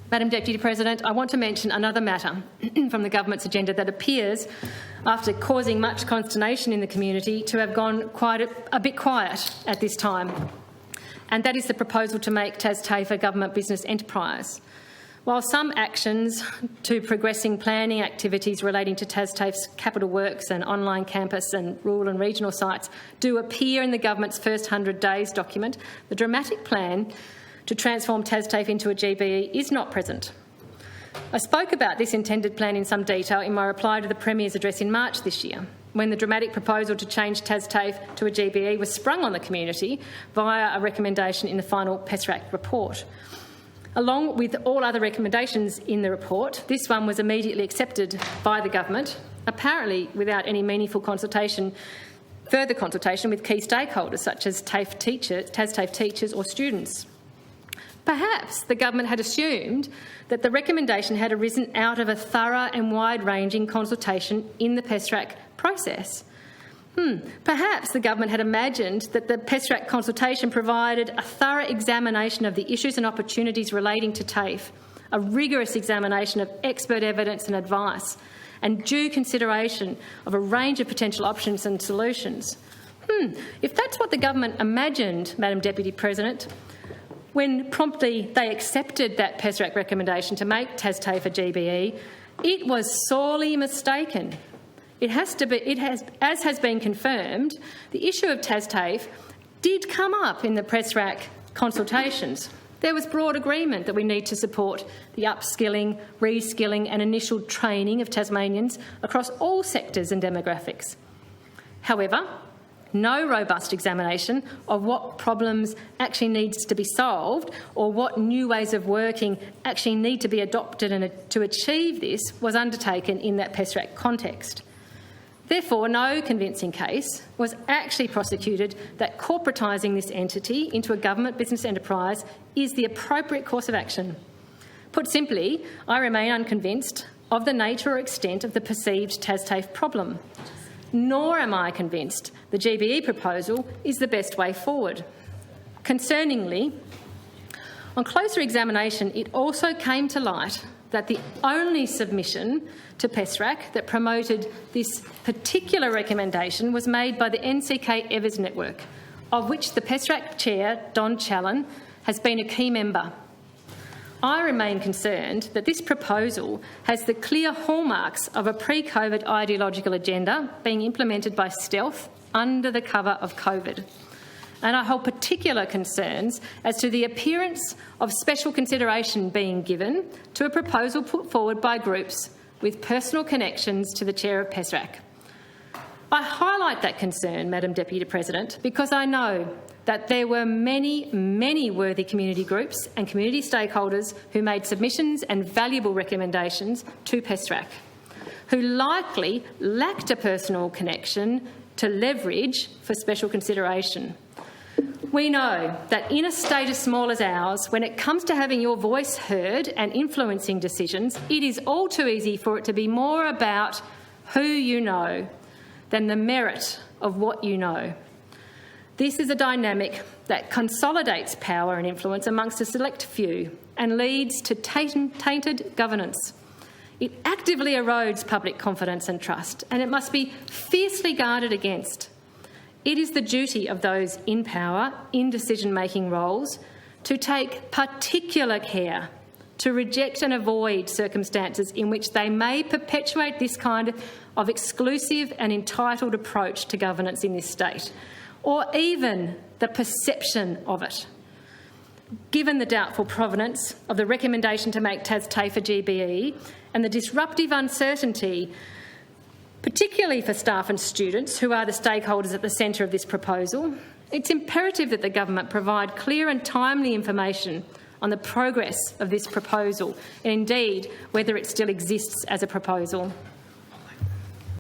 Madam Deputy President, I want to mention another matter from the government's agenda that appears, after causing much consternation in the community, to have gone quite a bit quiet at this time, and that is the proposal to make Tas TAFE a government business enterprise. While some actions to progressing planning activities relating to Tas TAFE's capital works and online campus and rural and regional sites do appear in the government's first 100 days document, the dramatic plan to transform Tas TAFE into a GBE is not present. I spoke about this intended plan in some detail in my reply to the Premier's address in March this year, when the dramatic proposal to change Tas TAFE to a GBE was sprung on the community via a recommendation in the final PESRAC report. Along with all other recommendations in the report, this one was immediately accepted by the government, apparently without any meaningful further consultation with key stakeholders such as Tas TAFE teachers or students. Perhaps the government had assumed that the recommendation had arisen out of a thorough and wide-ranging consultation in the PESRAC process. Perhaps the government had imagined that the PESRAC consultation provided a thorough examination of the issues and opportunities relating to TAFE, a rigorous examination of expert evidence and advice, and due consideration of a range of potential options and solutions. If that's what the government imagined, Madam Deputy President, when promptly they accepted that PESRAC recommendation to make Tas TAFE a GBE, it was sorely mistaken. As has been confirmed, the issue of Tas TAFE did come up in the PESRAC consultations. There was broad agreement that we need to support the upskilling, reskilling and initial training of Tasmanians across all sectors and demographics. However, no robust examination of what problems actually needs to be solved or what new ways of working actually need to be adopted and to achieve this was undertaken in that PESRAC context. Therefore, no convincing case was actually prosecuted that corporatising this entity into a government business enterprise is the appropriate course of action. Put simply, I remain unconvinced of the nature or extent of the perceived Tas TAFE problem. Nor am I convinced the GBE proposal is the best way forward. Concerningly, on closer examination, it also came to light that the only submission to PESRAC that promoted this particular recommendation was made by the NCK Evers Network, of which the PESRAC chair, Don Challen, has been a key member. I remain concerned that this proposal has the clear hallmarks of a pre-COVID ideological agenda being implemented by stealth under the cover of COVID. And I hold particular concerns as to the appearance of special consideration being given to a proposal put forward by groups with personal connections to the chair of PESRAC. I highlight that concern, Madam Deputy President, because I know that there were many worthy community groups and community stakeholders who made submissions and valuable recommendations to PESRAC, who likely lacked a personal connection to leverage for special consideration. We know that in a state as small as ours, when it comes to having your voice heard and influencing decisions, it is all too easy for it to be more about who you know than the merit of what you know. This is a dynamic that consolidates power and influence amongst a select few and leads to tainted governance. It actively erodes public confidence and trust, and it must be fiercely guarded against. It is the duty of those in power, in decision-making roles, to take particular care to reject and avoid circumstances in which they may perpetuate this kind of exclusive and entitled approach to governance in this state, or even the perception of it. Given the doubtful provenance of the recommendation to make Tas TAFE a GBE and the disruptive uncertainty, particularly for staff and students who are the stakeholders at the centre of this proposal, it's imperative that the government provide clear and timely information on the progress of this proposal and indeed whether it still exists as a proposal.